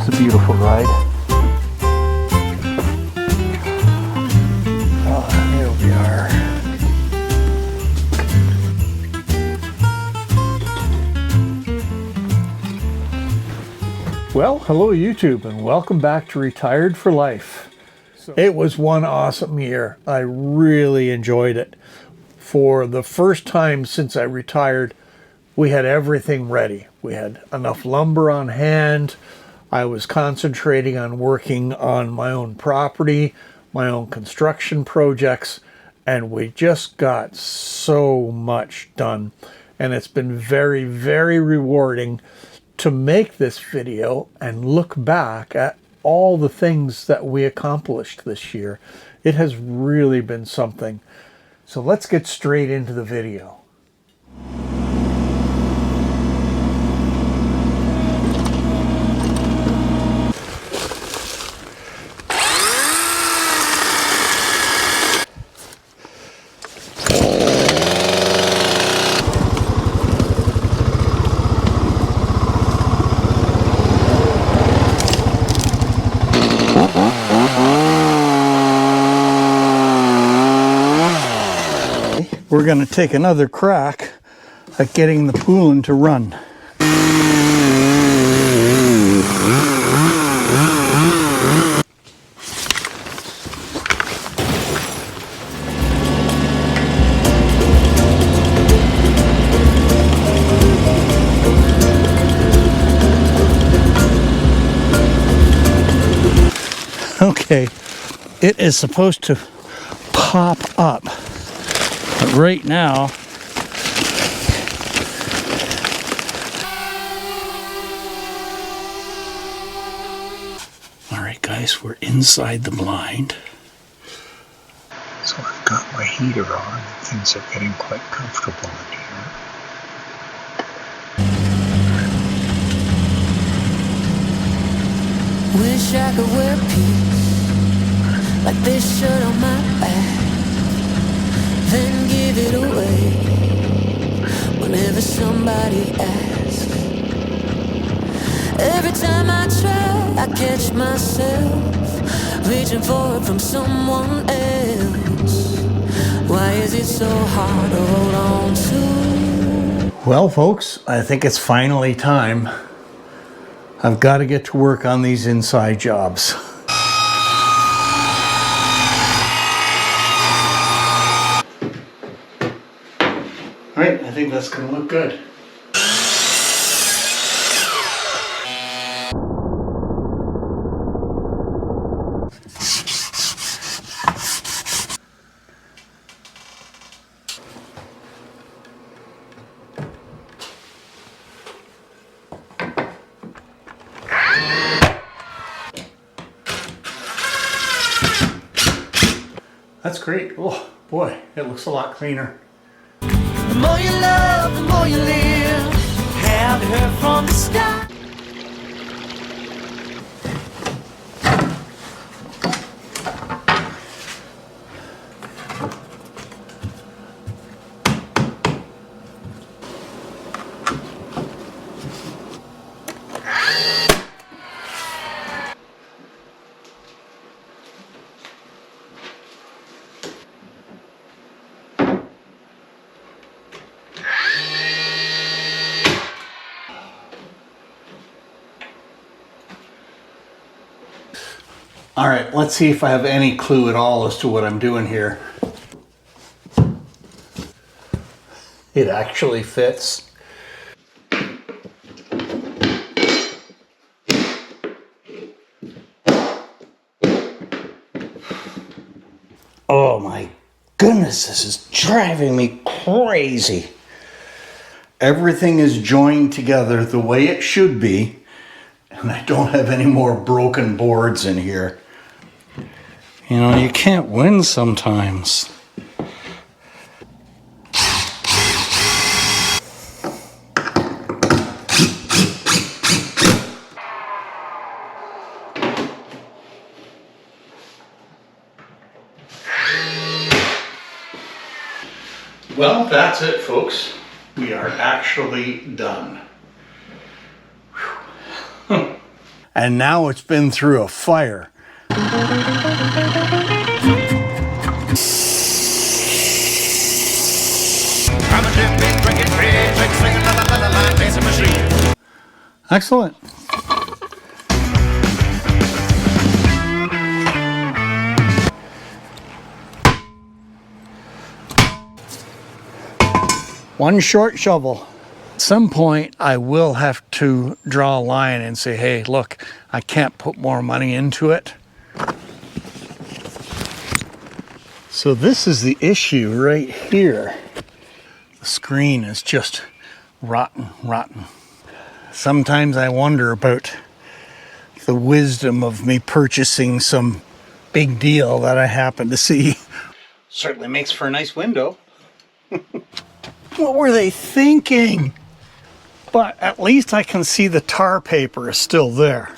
was a beautiful ride. Here we are. Well, hello YouTube, and welcome back to Retired for Life. It was one awesome year. I really enjoyed it. For the first time since I retired, we had everything ready. We had enough lumber on hand. I was concentrating on working on my own property, my own construction projects, and we just got so much done. And it's been very, very rewarding to make this video and look back at all the things that we accomplished this year. It has really been something. So let's get straight into the video. We're going to take another crack at getting the pooling to run. Okay, it is supposed to pop up. But right now, all right guys, we're inside the blind. So I've got my heater on and things are getting quite comfortable in here. Wish I could wear peace like this shirt on my back, then give it away whenever somebody asks. Every time I try, I catch myself reaching for it from someone else. Why is it so hard to hold on to? Well folks, I think it's finally time. I've got to get to work on these inside jobs. All right, I think that's going to look good. That's great. Oh boy, it looks a lot cleaner. The more you love, the more you live. Have you heard from the sky? All right, let's see if I have any clue at all as to what I'm doing here. It actually fits. Oh my goodness, this is driving me crazy. Everything is joined together the way it should be, and I don't have any more broken boards in here. You know, you can't win sometimes. Well, that's it, folks. We are actually done. and now it's been through a fire. Excellent. One short shovel. At some point, I will have to draw a line and say, hey, look, I can't put more money into it. So this is the issue right here. The screen is just rotten. Sometimes I wonder about the wisdom of me purchasing some big deal that I happen to see. Certainly makes for a nice window. What were they thinking? But at least I can see the tar paper is still there.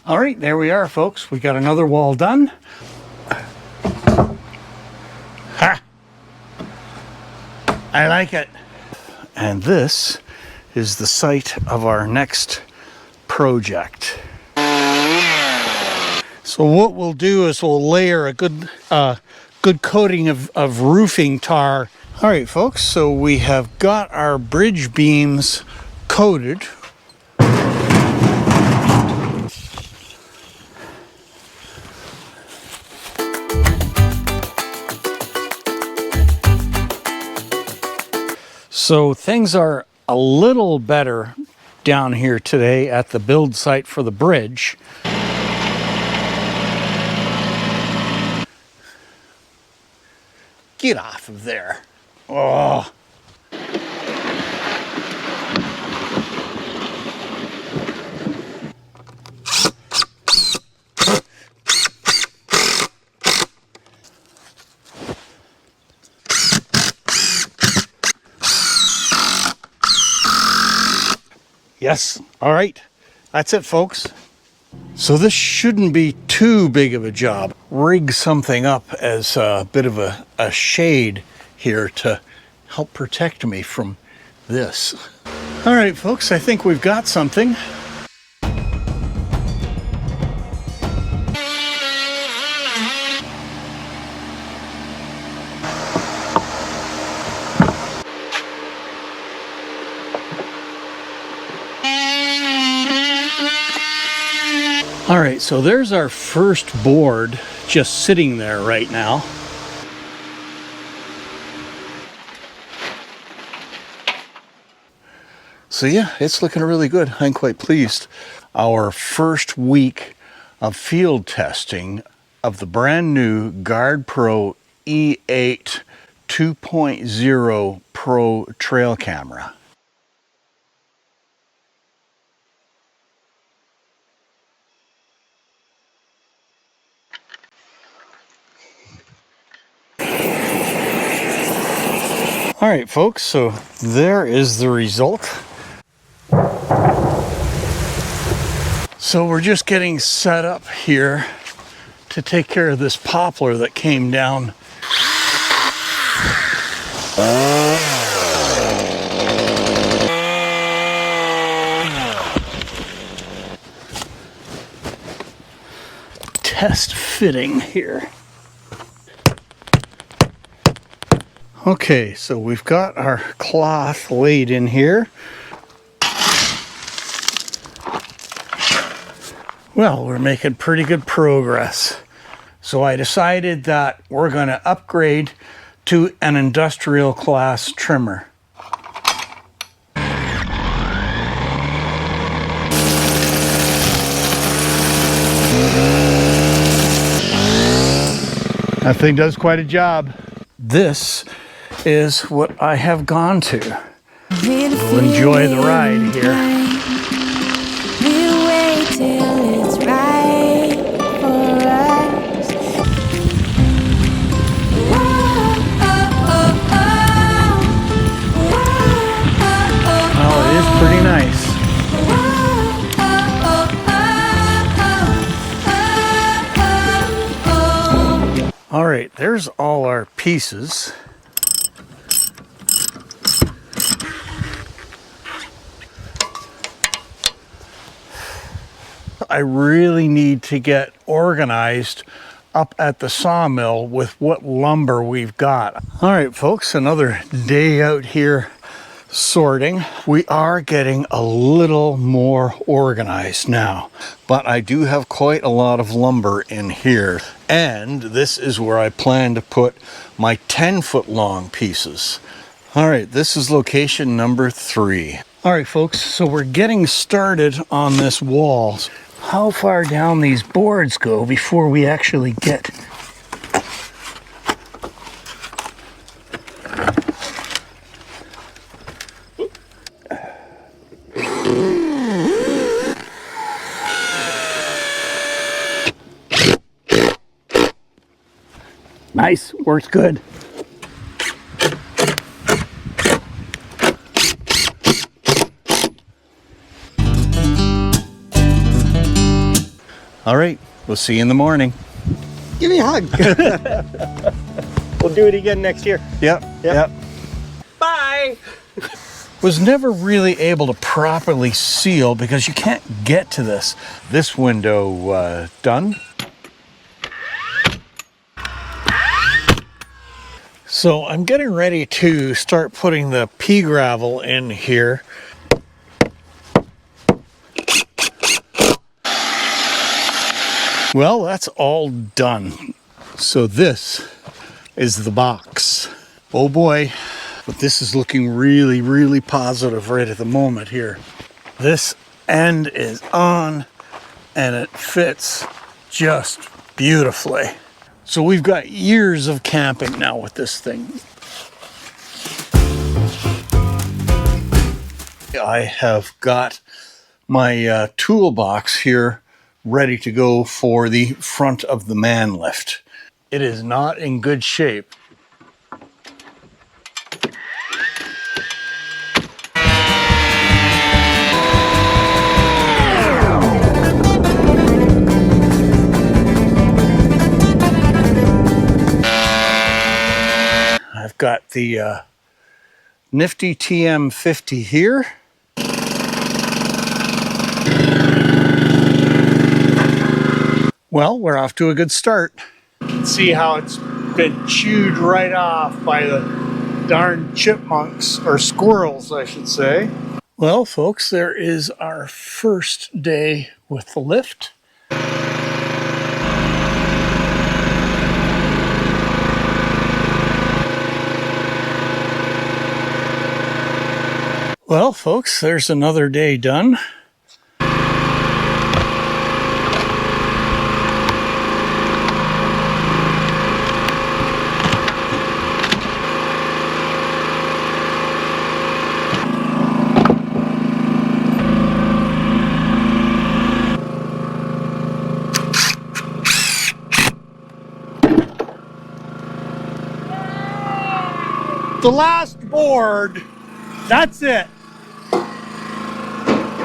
All right, there we are, folks. We got another wall done. Ha! I like it. And this is the site of our next project. So what we'll do is we'll layer a good coating of roofing tar. All right, folks, so we have got our bridge beams coated. So things are a little better down here today at the build site for the bridge. Get off of there. Oh. Yes, all right, that's it, folks. So this shouldn't be too big of a job. Rig something up as a bit of a shade here to help protect me from this. All right, folks, I think we've got something. All right, so there's our first board just sitting there right now. So yeah, it's looking really good. I'm quite pleased. Our first week of field testing of the brand new Guard Pro E8 2.0 Pro trail camera. All right, folks, so there is the result. So we're just getting set up here to take care of this poplar that came down. Test fitting here. Okay, so we've got our cloth laid in here. Well, we're making pretty good progress. So I decided that we're going to upgrade to an industrial class trimmer. That thing does quite a job. This is what I have gone to. We'll enjoy the ride here. We'll wait till it's right for us. Whoa, oh, oh. there's all our pieces. I really need to get organized up at the sawmill with what lumber we've got. All right, folks, another day out here sorting. We are getting a little more organized now, but I do have quite a lot of lumber in here. And this is where I plan to put my 10-foot long pieces. All right, this is location number 3. All right, folks, so we're getting started on this wall. How far down these boards go before we actually get nice, works good. All right, we'll see you in the morning. Give me a hug. We'll do it again next year. Yep. Bye. Was never really able to properly seal because you can't get to this window done. So I'm getting ready to start putting the pea gravel in here. Well, that's all done. So this is the box. Oh boy, but this is looking really, really positive right at the moment here. This end is on and it fits just beautifully. So we've got years of camping now with this thing. I have got my toolbox here ready to go for the front of the man lift. It is not in good shape. I've got the nifty TM50 here. Well, we're off to a good start. See how it's been chewed right off by the darn chipmunks, or squirrels, I should say. Well, folks, there is our first day with the lift. Well, folks, there's another day done. The last board, that's it.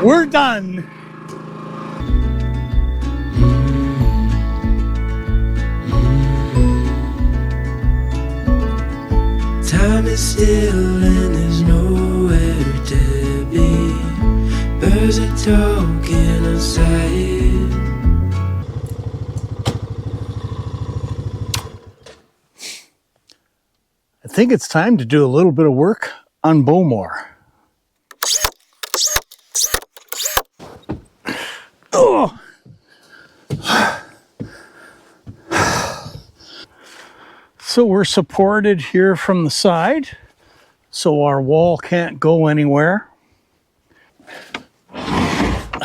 We're done. Time is still and there's nowhere to be. Birds are talking outside. I think it's time to do a little bit of work on Bowmore. Oh. So we're supported here from the side, so our wall can't go anywhere. It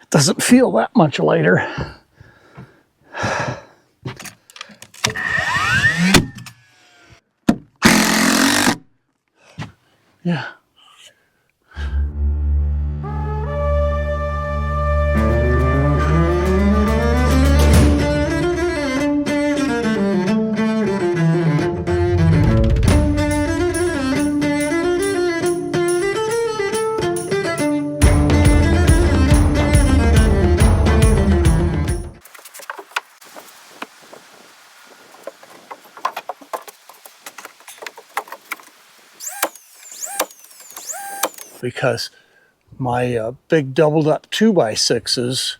doesn't feel that much lighter. Yeah. because my big doubled up 2x6s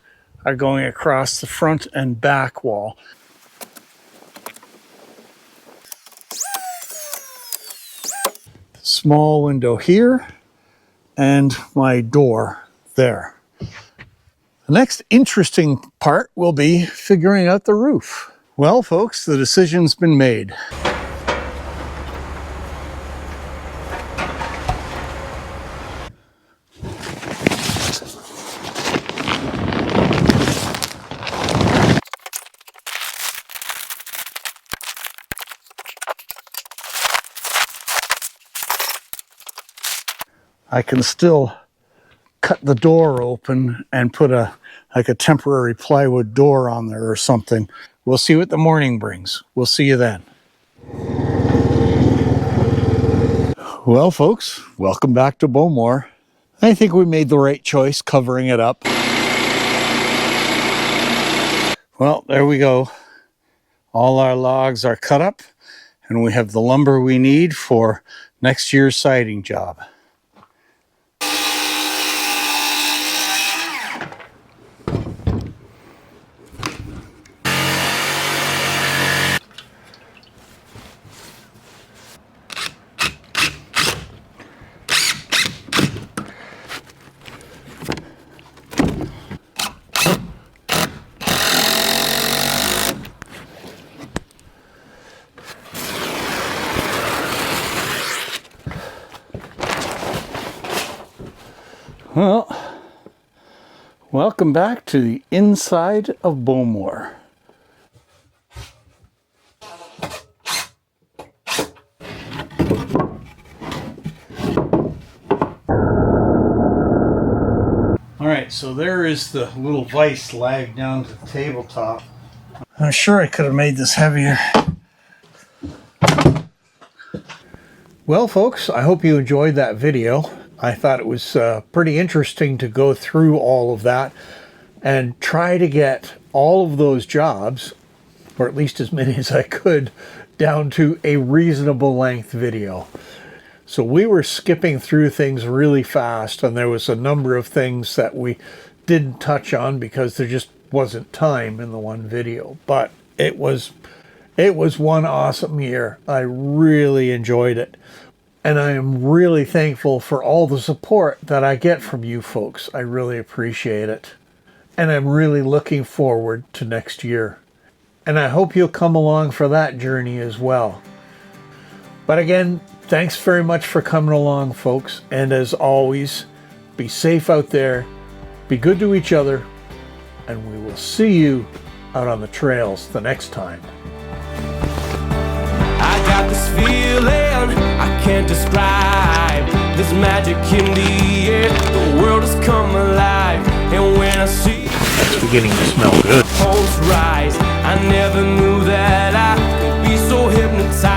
are going across the front and back wall. Small window here and my door there. The next interesting part will be figuring out the roof. Well, folks, the decision's been made. I can still cut the door open and put like a temporary plywood door on there or something. We'll see what the morning brings. We'll see you then. Well, folks, welcome back to Bowmore. I think we made the right choice covering it up. Well, there we go. All our logs are cut up and we have the lumber we need for next year's siding job. Well, welcome back to the inside of Bowmore. All right, so there is the little vise lag down to the tabletop. I'm sure I could have made this heavier. Well, folks, I hope you enjoyed that video. I thought it was pretty interesting to go through all of that and try to get all of those jobs, or at least as many as I could, down to a reasonable length video. So we were skipping through things really fast, and there was a number of things that we didn't touch on because there just wasn't time in the one video. But it was one awesome year. I really enjoyed it. And I am really thankful for all the support that I get from you folks. I really appreciate it. And I'm really looking forward to next year. And I hope you'll come along for that journey as well. But again, thanks very much for coming along, folks. And as always, be safe out there, be good to each other, and we will see you out on the trails the next time. I got this feeling I can't describe. This magic in the air, the world has come alive. And when I see It's beginning to smell good. pulse rise, I never knew that I could be so hypnotized.